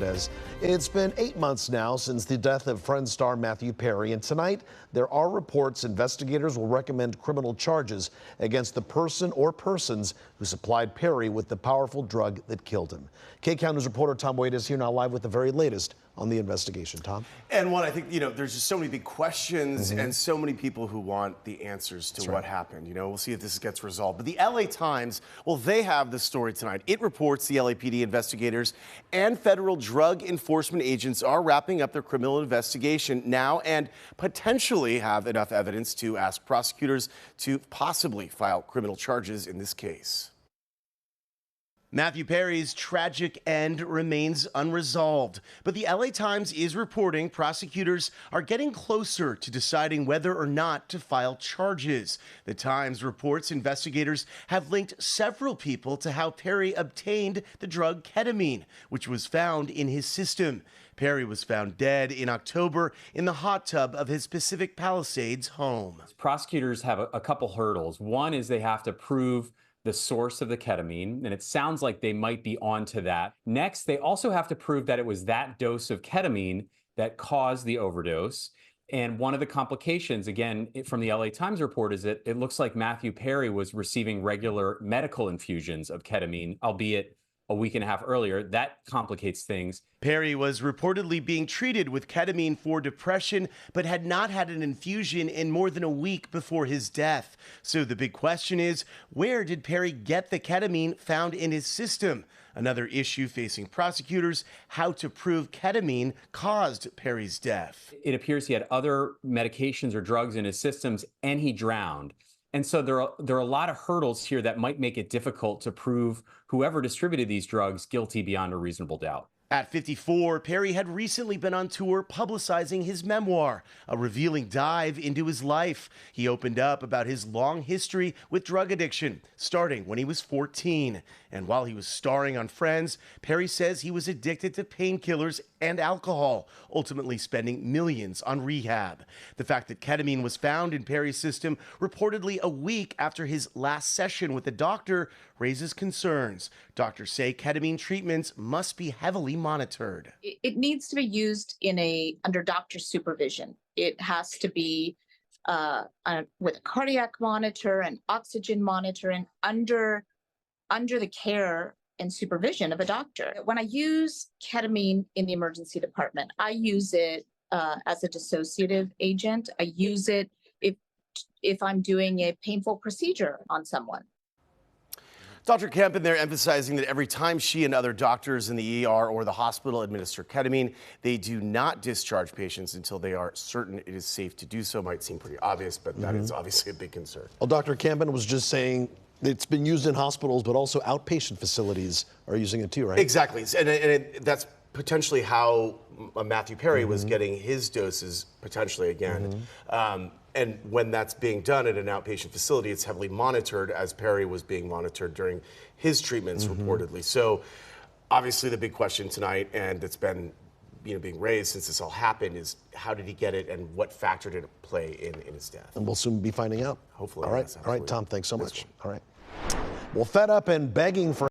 It's been 8 months now since the death of Friends star Matthew Perry, and tonight there are reports investigators will recommend criminal charges against the person or persons who supplied Perry with the powerful drug that killed him. KCON News reporter Tom Wade is here now live with the very latest on the investigation. Tom? And I think, there's just so many big questions and so many people who want the answers to what happened. We'll see if this gets resolved. But the LA Times, they have the story tonight. It reports the LAPD investigators and federal drug enforcement agents are wrapping up their criminal investigation now and potentially have enough evidence to ask prosecutors to possibly file criminal charges in this case. Matthew Perry's tragic end remains unresolved, but the LA Times is reporting prosecutors are getting closer to deciding whether or not to file charges. The Times reports investigators have linked several people to how Perry obtained the drug ketamine, which was found in his system. Perry was found dead in October in the hot tub of his Pacific Palisades home. Prosecutors have a couple hurdles. One is they have to prove the source of the ketamine, and it sounds like they might be onto that. Next, they also have to prove that it was that dose of ketamine that caused the overdose. And one of the complications, again, from the LA Times report, is that it looks like Matthew Perry was receiving regular medical infusions of ketamine, albeit a week and a half earlier. That complicates things. Perry was reportedly being treated with ketamine for depression, but had not had an infusion in more than a week before his death. So the big question is, where did Perry get the ketamine found in his system? Another issue facing prosecutors, how to prove ketamine caused Perry's death. It appears he had other medications or drugs in his systems, and he drowned. And so there are a lot of hurdles here that might make it difficult to prove whoever distributed these drugs guilty beyond a reasonable doubt. At 54, Perry had recently been on tour publicizing his memoir, a revealing dive into his life. He opened up about his long history with drug addiction, starting when he was 14. And while he was starring on Friends, Perry says he was addicted to painkillers and alcohol, ultimately spending millions on rehab. The fact that ketamine was found in Perry's system reportedly a week after his last session with the doctor raises concerns. Doctors say ketamine treatments must be heavily monitored. It needs to be used under doctor supervision. It has to be with a cardiac monitor and oxygen monitoring under the care and supervision of a doctor. When I use ketamine in the emergency department, I use it as a dissociative agent. I use it if I'm doing a painful procedure on someone. Dr. Kemp in there emphasizing that every time she and other doctors in the ER or the hospital administer ketamine, they do not discharge patients until they are certain it is safe to do so. Might seem pretty obvious, but that is obviously a big concern. Well, Dr. Campen was just saying it's been used in hospitals, but also outpatient facilities are using it too, right? Exactly. And that's potentially how Matthew Perry was getting his doses, potentially again. And when that's being done at an outpatient facility, it's heavily monitored, as Perry was being monitored during his treatments reportedly. So obviously the big question tonight, and it's been being raised since this all happened, is how did he get it and what factor did it play in his death? And we'll soon be finding out. Hopefully. All right, Tom, thanks so much. All right. Well, fed up and begging for